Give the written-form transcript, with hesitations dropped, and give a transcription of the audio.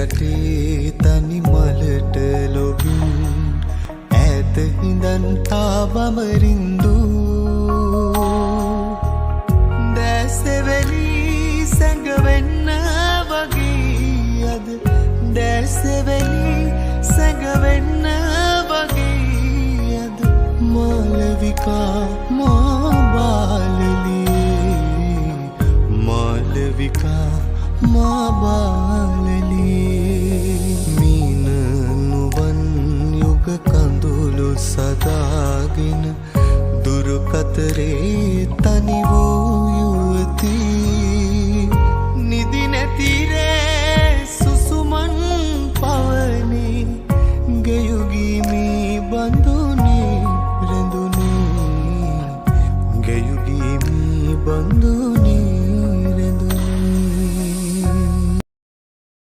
යටේ තනි මලට ලොබින් ඈත හිඳන් තාවමරින්දු දැසෙවැලි සැඟවෙන්න වගේ අද දැසෙවැලි සැඟවෙන්න වගේ අද මාලවිකා මා බාලලියේ මාලවිකා මා බාලලියේ මීන නුවන් යුග කඳුළු සදාගෙන දුරු කතරේ තනි වූ යුවතී